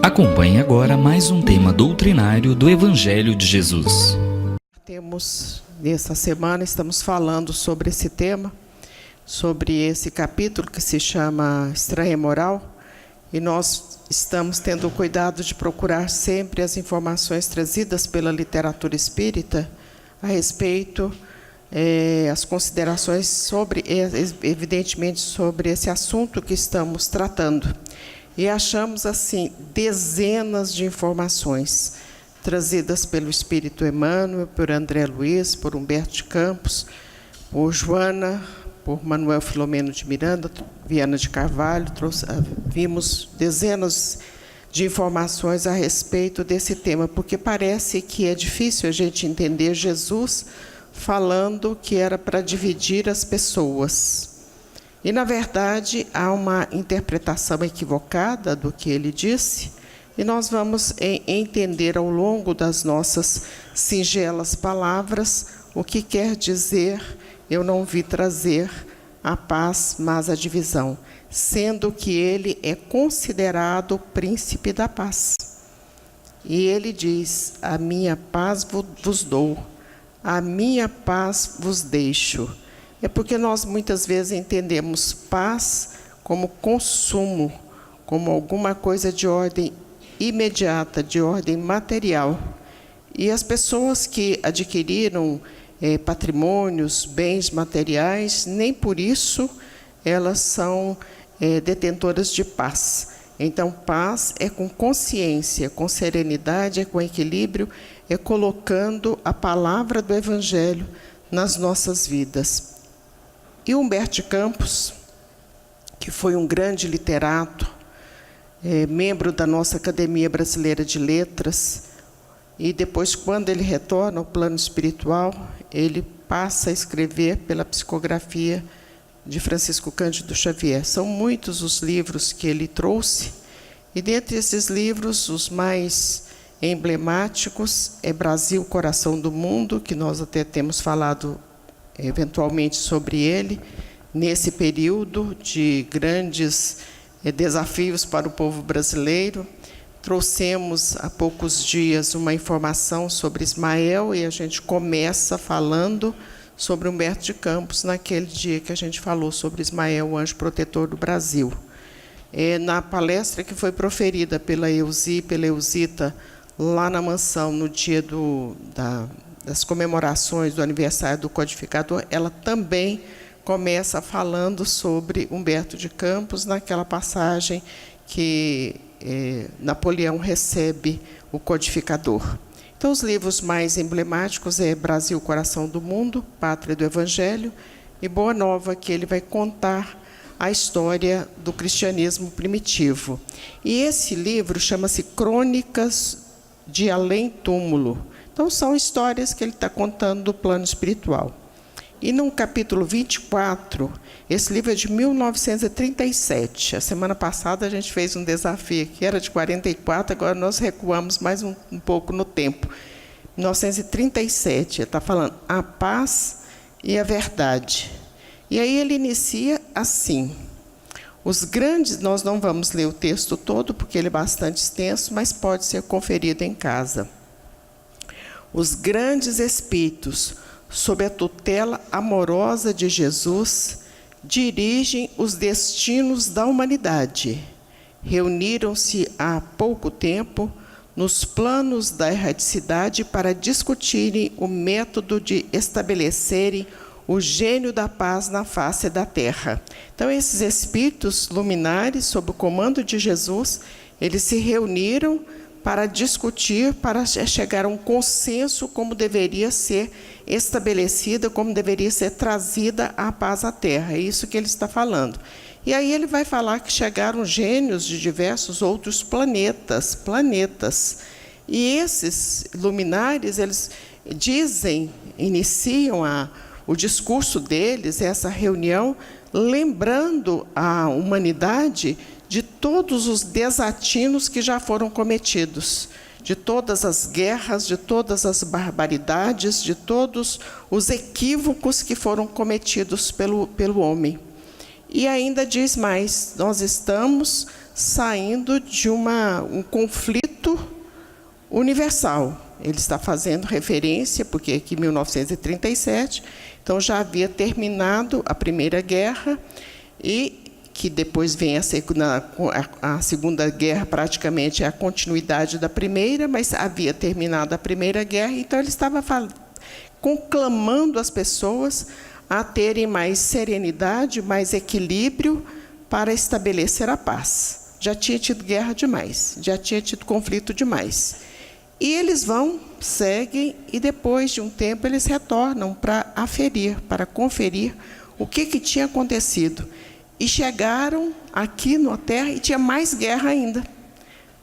Acompanhe agora mais um tema doutrinário do Evangelho de Jesus. Nessa semana, estamos falando sobre esse tema, sobre esse capítulo que se chama Estranha Moral, e nós estamos tendo o cuidado de procurar sempre as informações trazidas pela literatura espírita a respeito, as considerações sobre, evidentemente, sobre esse assunto que estamos tratando. E achamos, assim, dezenas de informações trazidas pelo Espírito Emmanuel, por André Luiz, por Humberto de Campos, por Joana, por Manuel Filomeno de Miranda, Viana de Carvalho. Vimos dezenas de informações a respeito desse tema, porque parece que é difícil a gente entender Jesus falando que era para dividir as pessoas. E, na verdade, há uma interpretação equivocada do que ele disse, e nós vamos entender ao longo das nossas singelas palavras o que quer dizer: eu não vim trazer a paz, mas a divisão, sendo que ele é considerado o príncipe da paz. E ele diz: a minha paz vos dou, a minha paz vos deixo. É porque nós muitas vezes entendemos paz como consumo, como alguma coisa de ordem imediata, de ordem material. E as pessoas que adquiriram patrimônios, bens materiais, nem por isso elas são detentoras de paz. Então, paz é com consciência, com serenidade, é com equilíbrio, é colocando a palavra do Evangelho nas nossas vidas. E Humberto de Campos, que foi um grande literato, membro da nossa Academia Brasileira de Letras, e depois, quando ele retorna ao plano espiritual, ele passa a escrever pela psicografia de Francisco Cândido Xavier. São muitos os livros que ele trouxe, e dentre esses livros, os mais emblemáticos é Brasil, Coração do Mundo, que nós até temos falado eventualmente sobre ele, nesse período de grandes desafios para o povo brasileiro. Trouxemos há poucos dias uma informação sobre Ismael, e a gente começa falando sobre Humberto de Campos, naquele dia que a gente falou sobre Ismael, o anjo protetor do Brasil. Na palestra que foi proferida pela Eusi e pela Eusita, lá na mansão, no dia das comemorações do aniversário do codificador, ela também começa falando sobre Humberto de Campos, naquela passagem que Napoleão recebe o codificador. Então, os livros mais emblemáticos é Brasil, Coração do Mundo, Pátria do Evangelho, e Boa Nova, que ele vai contar a história do cristianismo primitivo. E esse livro chama-se Crônicas de Além Túmulo. Então, são histórias que ele está contando do plano espiritual. E no capítulo 24, esse livro é de 1937. A semana passada a gente fez um desafio que era de 44, agora nós recuamos mais um pouco no tempo. 1937, ele está falando a paz e a verdade. E aí ele inicia assim: os grandes, nós não vamos ler o texto todo, porque ele é bastante extenso, mas pode ser conferido em casa. Os grandes espíritos, sob a tutela amorosa de Jesus, dirigem os destinos da humanidade. Reuniram-se há pouco tempo nos planos da erradicidade para discutirem o método de estabelecerem o gênio da paz na face da terra. Então, esses espíritos luminares, sob o comando de Jesus, eles se reuniram para discutir, para chegar a um consenso como deveria ser estabelecida, como deveria ser trazida a paz à Terra. É isso que ele está falando. E aí ele vai falar que chegaram gênios de diversos outros planetas. E esses luminares, eles iniciam o discurso deles, essa reunião, lembrando a humanidade de todos os desatinos que já foram cometidos, de todas as guerras, de todas as barbaridades, de todos os equívocos que foram cometidos pelo homem. E ainda diz mais: nós estamos saindo de um conflito universal. Ele está fazendo referência, porque aqui em 1937, então já havia terminado a Primeira Guerra, e que depois vem a Segunda Guerra, praticamente é a continuidade da Primeira, mas havia terminado a Primeira Guerra, então ele estava conclamando as pessoas a terem mais serenidade, mais equilíbrio para estabelecer a paz. Já tinha tido guerra demais, já tinha tido conflito demais. E eles seguem, e depois de um tempo eles retornam para aferir, para conferir o que tinha acontecido. E chegaram aqui na Terra e tinha mais guerra ainda.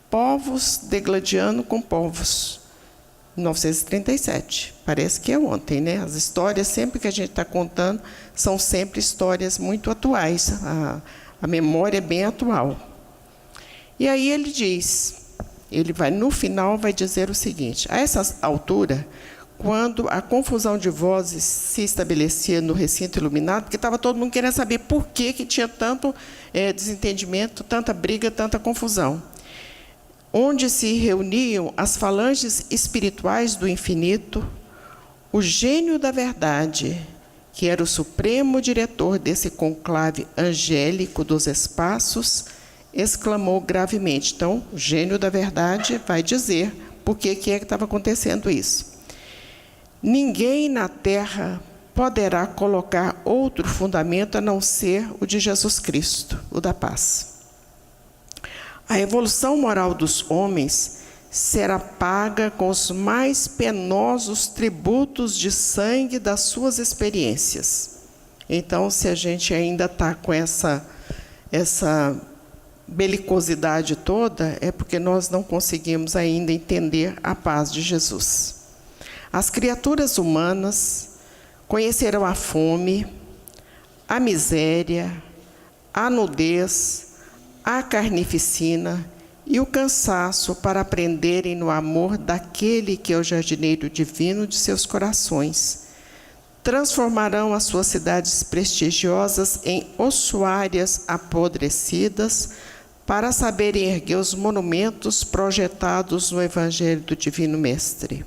Povos degladiando com povos. 1937. Parece que é ontem, né? As histórias, sempre que a gente está contando, são sempre histórias muito atuais. A memória é bem atual. E aí ele diz, no final vai dizer o seguinte: a essa altura, quando a confusão de vozes se estabelecia no recinto iluminado, porque estava todo mundo querendo saber por que tinha tanto desentendimento, tanta briga, tanta confusão, onde se reuniam as falanges espirituais do infinito, o gênio da verdade, que era o supremo diretor desse conclave angélico dos espaços, exclamou gravemente. Então, o gênio da verdade vai dizer por que estava acontecendo isso. Ninguém na Terra poderá colocar outro fundamento a não ser o de Jesus Cristo, o da paz. A evolução moral dos homens será paga com os mais penosos tributos de sangue das suas experiências. Então, se a gente ainda está com essa belicosidade toda, é porque nós não conseguimos ainda entender a paz de Jesus. As criaturas humanas conhecerão a fome, a miséria, a nudez, a carnificina e o cansaço para aprenderem no amor daquele que é o jardineiro divino de seus corações. Transformarão as suas cidades prestigiosas em ossuárias apodrecidas para saberem erguer os monumentos projetados no Evangelho do Divino Mestre.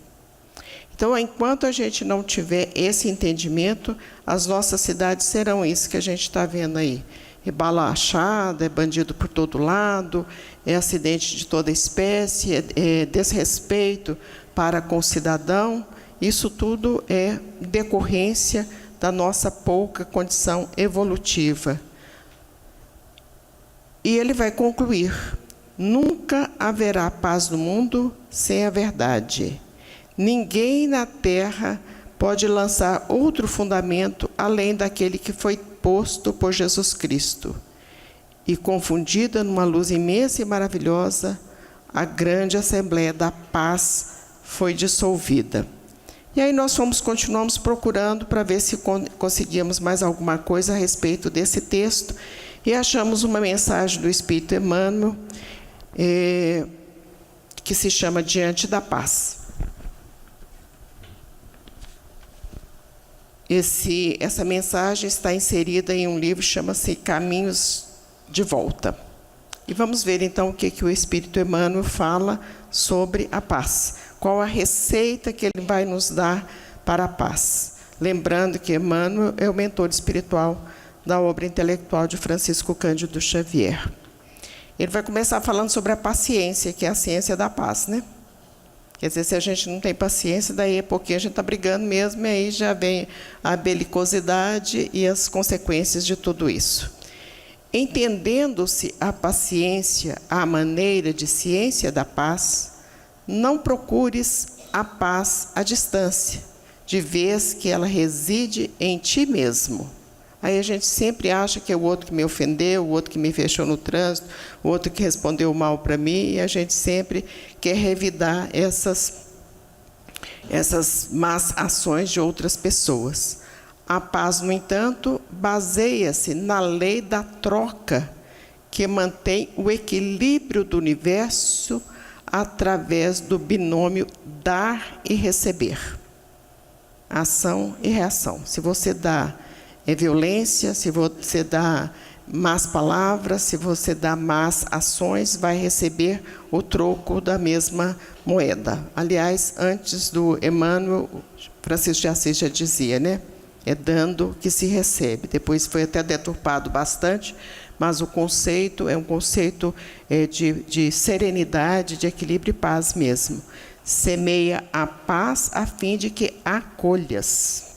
Então, enquanto a gente não tiver esse entendimento, as nossas cidades serão isso que a gente está vendo aí. É bala achada, é bandido por todo lado, é acidente de toda espécie, é desrespeito para com o cidadão. Isso tudo é decorrência da nossa pouca condição evolutiva. E ele vai concluir: nunca haverá paz no mundo sem a verdade. Ninguém na Terra pode lançar outro fundamento além daquele que foi posto por Jesus Cristo. E confundida numa luz imensa e maravilhosa, a grande Assembleia da Paz foi dissolvida. E aí nós continuamos procurando para ver se conseguíamos mais alguma coisa a respeito desse texto, e achamos uma mensagem do Espírito Emmanuel, que se chama Diante da Paz. Essa mensagem está inserida em um livro que chama-se Caminhos de Volta. E vamos ver então o que o Espírito Emmanuel fala sobre a paz. Qual a receita que ele vai nos dar para a paz? Lembrando que Emmanuel é o mentor espiritual da obra intelectual de Francisco Cândido Xavier. Ele vai começar falando sobre a paciência, que é a ciência da paz, né? Quer dizer, se a gente não tem paciência, daí é porque a gente está brigando mesmo, e aí já vem a belicosidade e as consequências de tudo isso. Entendendo-se a paciência à maneira de ciência da paz, não procures a paz à distância, de vez que ela reside em ti mesmo. Aí a gente sempre acha que é o outro que me ofendeu, o outro que me fechou no trânsito, o outro que respondeu mal para mim, e a gente sempre quer revidar essas más ações de outras pessoas. A paz, no entanto, baseia-se na lei da troca, que mantém o equilíbrio do universo através do binômio dar e receber. Ação e reação. Se você dá violência, se você dá más palavras, se você dá más ações, vai receber o troco da mesma moeda. Aliás, antes do Emmanuel, Francisco de Assis já dizia, né? É dando que se recebe. Depois foi até deturpado bastante, mas o conceito é um conceito de serenidade, de equilíbrio e paz mesmo. Semeia a paz a fim de que acolhas.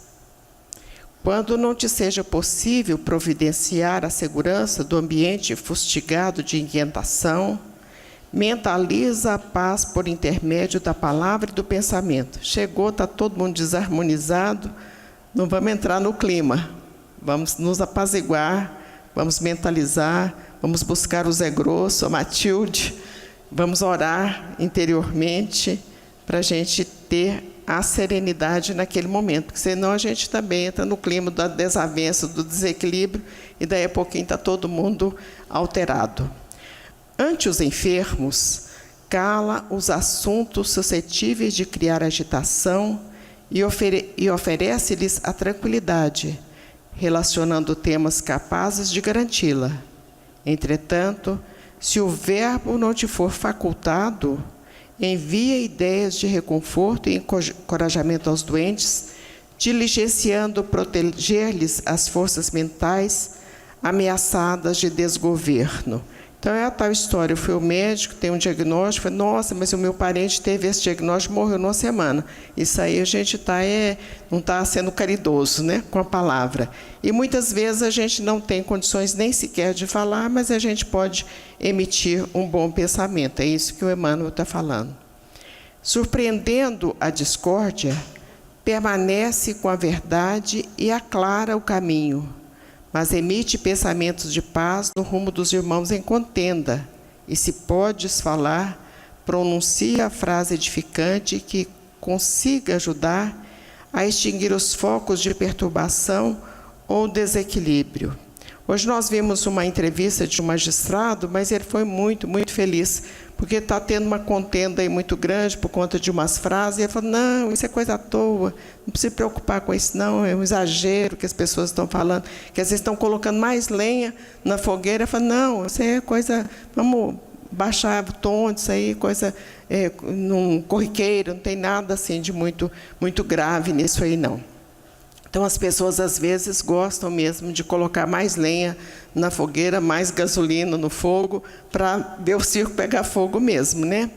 Quando não te seja possível providenciar a segurança do ambiente fustigado de inquietação, mentaliza a paz por intermédio da palavra e do pensamento. Chegou, está todo mundo desarmonizado, não vamos entrar no clima, vamos nos apaziguar, vamos mentalizar, vamos buscar o Zé Grosso, a Matilde, vamos orar interiormente para a gente ter a serenidade naquele momento, porque senão a gente também entra no clima da desavença, do desequilíbrio, e daí a pouquinho está todo mundo alterado. Ante os enfermos, cala os assuntos suscetíveis de criar agitação e oferece-lhes a tranquilidade, relacionando temas capazes de garanti-la. Entretanto, se o verbo não te for facultado, envia ideias de reconforto e encorajamento aos doentes, diligenciando proteger-lhes as forças mentais ameaçadas de desgoverno. Então, é a tal história, eu fui ao médico, tem um diagnóstico, falei, nossa, mas o meu parente teve esse diagnóstico, morreu numa semana. Isso aí a gente não está sendo caridoso, né, com a palavra. E muitas vezes a gente não tem condições nem sequer de falar, mas a gente pode emitir um bom pensamento. É isso que o Emmanuel está falando. Surpreendendo a discórdia, permanece com a verdade e aclara o caminho, mas emite pensamentos de paz no rumo dos irmãos em contenda, e se podes falar, pronuncia a frase edificante que consiga ajudar a extinguir os focos de perturbação ou desequilíbrio. Hoje nós vimos uma entrevista de um magistrado, mas ele foi muito, muito feliz, porque está tendo uma contenda aí muito grande por conta de umas frases, e ele falou, não, isso é coisa à toa, não precisa se preocupar com isso não, é um exagero que as pessoas estão falando, que às vezes estão colocando mais lenha na fogueira. Eu falei, não, isso é coisa, vamos baixar o tom disso aí, coisa num corriqueiro, não tem nada assim de muito, muito grave nisso aí não. Então, as pessoas, às vezes, gostam mesmo de colocar mais lenha na fogueira, mais gasolina no fogo, para ver o circo pegar fogo mesmo, né?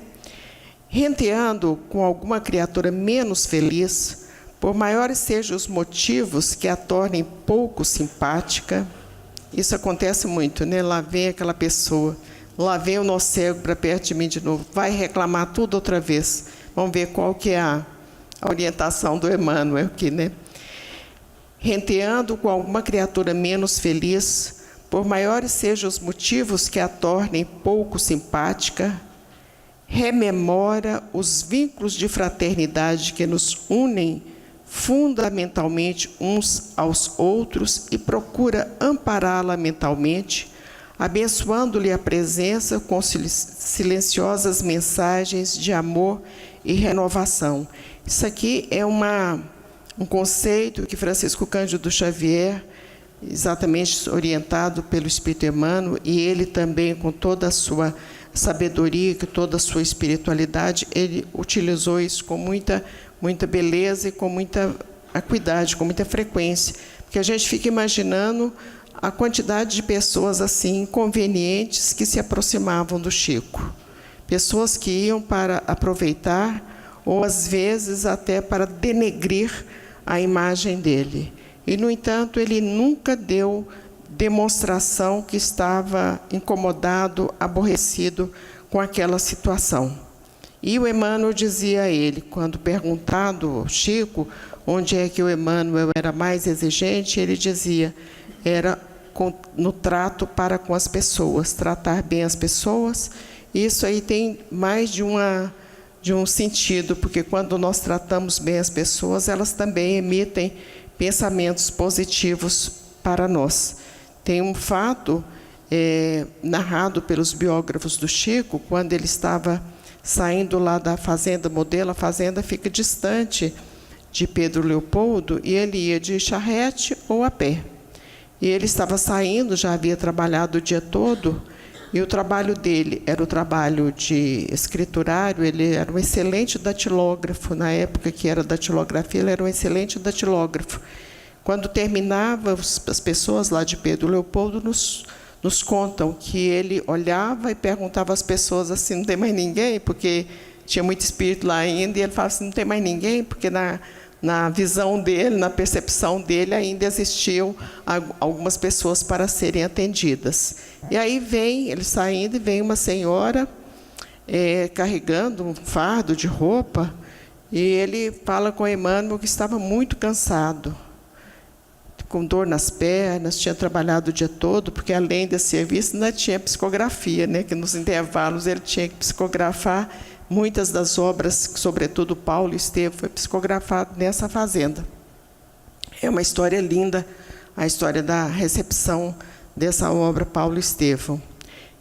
Renteando com alguma criatura menos feliz, por maiores sejam os motivos que a tornem pouco simpática, isso acontece muito, né? Lá vem aquela pessoa, lá vem o nosso cego para perto de mim de novo, vai reclamar tudo outra vez. Vamos ver qual que é a orientação do Emmanuel aqui, né? Renteando com alguma criatura menos feliz, por maiores sejam os motivos que a tornem pouco simpática, rememora os vínculos de fraternidade que nos unem fundamentalmente uns aos outros e procura ampará-la mentalmente, abençoando-lhe a presença com silenciosas mensagens de amor e renovação. Isso aqui é um conceito que Francisco Cândido Xavier, exatamente orientado pelo Espírito Emmanuel, e ele também, com toda a sua sabedoria, com toda a sua espiritualidade, ele utilizou isso com muita beleza e com muita acuidade, com muita frequência, porque a gente fica imaginando a quantidade de pessoas assim inconvenientes que se aproximavam do Chico, pessoas que iam para aproveitar ou às vezes até para denegrir a imagem dele. E, no entanto, ele nunca deu demonstração que estava incomodado, aborrecido com aquela situação. E o Emmanuel dizia a ele, quando perguntado ao Chico onde é que o Emmanuel era mais exigente, ele dizia, era no trato para com as pessoas, tratar bem as pessoas. Isso aí tem mais de um sentido, porque quando nós tratamos bem as pessoas, elas também emitem pensamentos positivos para nós. Tem um fato narrado pelos biógrafos do Chico, quando ele estava saindo lá da fazenda Modelo, a fazenda fica distante de Pedro Leopoldo, e ele ia de charrete ou a pé. E ele estava saindo, já havia trabalhado o dia todo, e o trabalho dele era o trabalho de escriturário. Ele era um excelente datilógrafo. Na época que era datilografia, ele era um excelente datilógrafo. Quando terminava, as pessoas lá de Pedro Leopoldo nos contam que ele olhava e perguntava às pessoas assim: não tem mais ninguém? Porque tinha muito espírito lá ainda, e ele falava assim: não tem mais ninguém? Porque na visão dele, na percepção dele, ainda existiam algumas pessoas para serem atendidas. E aí ele saindo, e vem uma senhora carregando um fardo de roupa, e ele fala com Emmanuel que estava muito cansado, com dor nas pernas, tinha trabalhado o dia todo, porque além desse serviço ainda tinha psicografia, né, que nos intervalos ele tinha que psicografar. Muitas das obras, sobretudo Paulo e Estevão, foi psicografado nessa fazenda. É uma história linda, a história da recepção dessa obra Paulo e Estevão.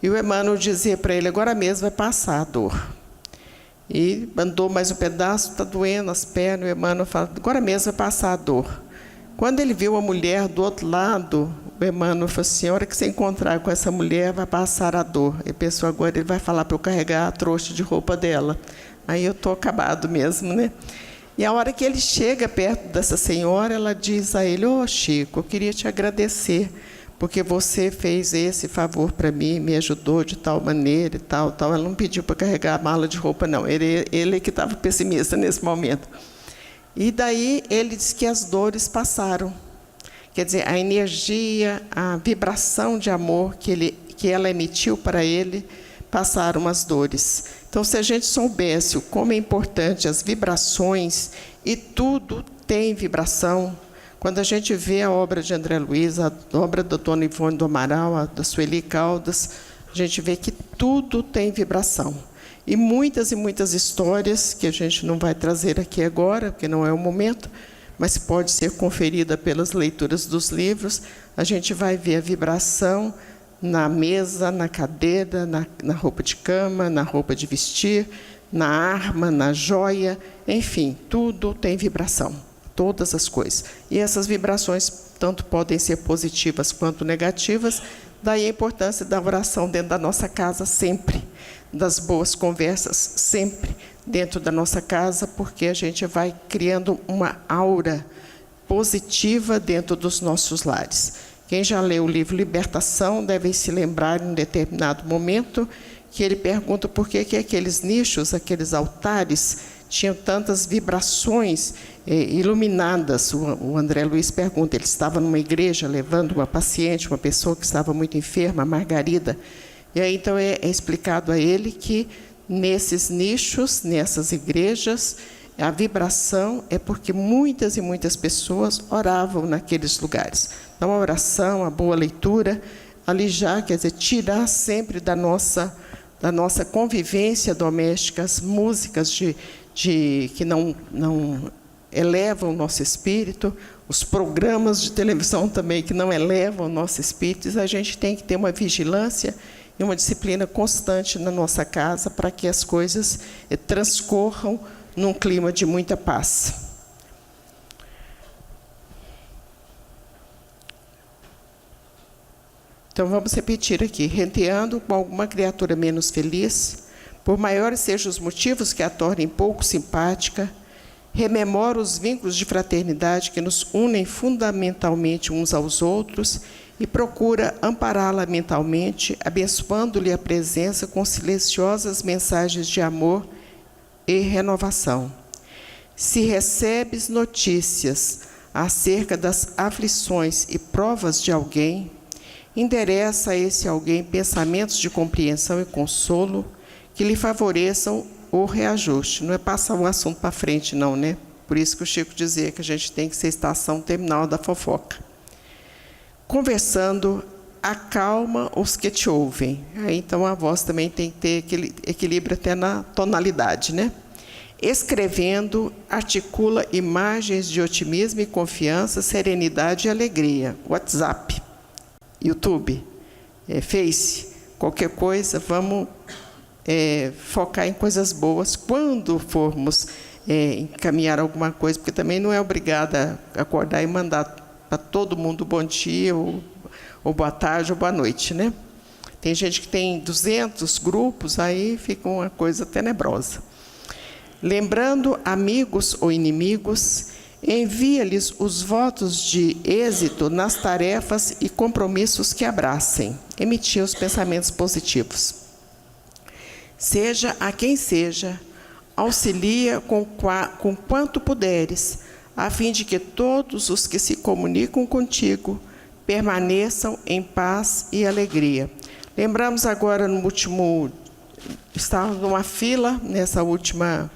E o Emmanuel dizia para ele: agora mesmo vai passar a dor. E andou mais um pedaço, está doendo as pernas, o Emmanuel fala: agora mesmo vai passar a dor. Quando ele viu a mulher do outro lado, o Emmanuel falou assim: a hora que você encontrar com essa mulher, vai passar a dor. Ele pensou: agora ele vai falar para eu carregar a trouxa de roupa dela. Aí eu estou acabado mesmo, né? E a hora que ele chega perto dessa senhora, ela diz a ele: ô Chico, eu queria te agradecer, porque você fez esse favor para mim, me ajudou de tal maneira e tal, tal. Ela não pediu para carregar a mala de roupa, não. Ele que estava pessimista nesse momento. E daí ele diz que as dores passaram. Quer dizer, a energia, a vibração de amor que ela emitiu para ele, passaram as dores. Então, se a gente soubesse como é importante as vibrações, e tudo tem vibração. Quando a gente vê a obra de André Luiz, a obra da Dona Ivone do Amaral, a da Sueli Caldas, a gente vê que tudo tem vibração. E muitas histórias que a gente não vai trazer aqui agora, porque não é o momento, mas pode ser conferida pelas leituras dos livros. A gente vai ver a vibração na mesa, na cadeira, na roupa de cama, na roupa de vestir, na arma, na joia, enfim, tudo tem vibração, todas as coisas. E essas vibrações tanto podem ser positivas quanto negativas. Daí a importância da oração dentro da nossa casa sempre, das boas conversas sempre dentro da nossa casa, porque a gente vai criando uma aura positiva dentro dos nossos lares. Quem já leu o livro Libertação deve se lembrar, em um determinado momento, que ele pergunta por que aqueles nichos, aqueles altares, tinham tantas vibrações iluminadas. O André Luiz pergunta, ele estava numa igreja levando uma paciente, uma pessoa que estava muito enferma, a Margarida. E aí, então, é explicado a ele que nesses nichos, nessas igrejas, a vibração é porque muitas pessoas oravam naqueles lugares. Então, a oração, a boa leitura, ali já, quer dizer, tirar sempre da nossa convivência doméstica as músicas que não elevam o nosso espírito, os programas de televisão também que não elevam o nosso espírito. A gente tem que ter uma vigilância e uma disciplina constante na nossa casa para que as coisas transcorram num clima de muita paz. Então, vamos repetir aqui. Renteando com alguma criatura menos feliz, por maiores sejam os motivos que a tornem pouco simpática, rememora os vínculos de fraternidade que nos unem fundamentalmente uns aos outros e procura ampará-la mentalmente, abençoando-lhe a presença com silenciosas mensagens de amor e renovação. Se recebes notícias acerca das aflições e provas de alguém, endereça a esse alguém pensamentos de compreensão e consolo que lhe favoreçam o reajuste. Não é passar um assunto para frente, não, né? Por isso que o Chico dizia que a gente tem que ser estação terminal da fofoca. Conversando, acalma os que te ouvem. Aí, então, a voz também tem que ter equilíbrio até na tonalidade, né? Escrevendo, articula imagens de otimismo e confiança, serenidade e alegria. WhatsApp, YouTube, Face, qualquer coisa, vamos focar em coisas boas quando formos encaminhar alguma coisa, porque também não é obrigada a acordar e mandar para todo mundo bom dia, ou boa tarde, ou boa noite, né? Tem gente que tem 200 grupos, aí fica uma coisa tenebrosa. Lembrando amigos ou inimigos, envia-lhes os votos de êxito nas tarefas e compromissos que abracem. Emitir os pensamentos positivos. Seja a quem seja, auxilia com quanto puderes, a fim de que todos os que se comunicam contigo permaneçam em paz e alegria. Lembramos agora no último, estávamos numa fila nessa última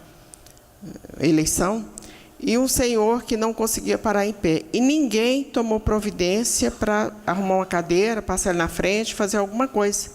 eleição, e um senhor que não conseguia parar em pé. E ninguém tomou providência para arrumar uma cadeira, passar ele na frente, fazer alguma coisa.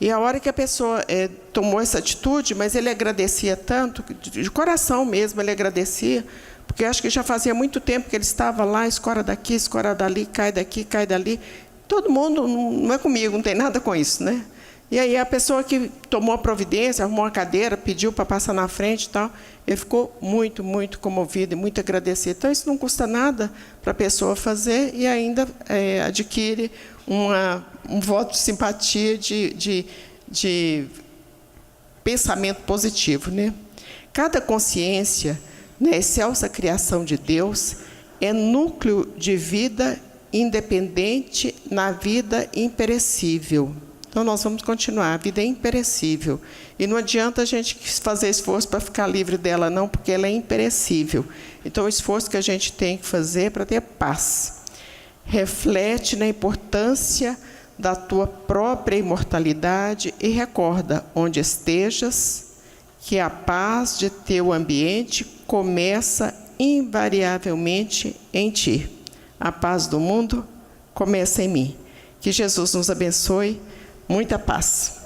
E a hora que a pessoa tomou essa atitude, mas ele agradecia tanto, de coração mesmo ele agradecia, porque acho que já fazia muito tempo que ele estava lá, escora daqui, escora dali, cai daqui, cai dali. Todo mundo, não é comigo, não tem nada com isso, né? E aí a pessoa que tomou a providência, arrumou uma cadeira, pediu para passar na frente e tal, ele ficou muito, muito comovido e muito agradecido. Então, isso não custa nada para a pessoa fazer e ainda adquire um voto de simpatia, de pensamento positivo, né? Cada consciência, na excelsa criação de Deus, é núcleo de vida independente na vida imperecível. Então, nós vamos continuar. A vida é imperecível. E não adianta a gente fazer esforço para ficar livre dela, não, porque ela é imperecível. Então, o esforço que a gente tem que fazer é para ter paz. Reflete na importância da tua própria imortalidade e recorda, onde estejas, que a paz de teu ambiente começa invariavelmente em ti. A paz do mundo começa em mim. Que Jesus nos abençoe. Muita paz.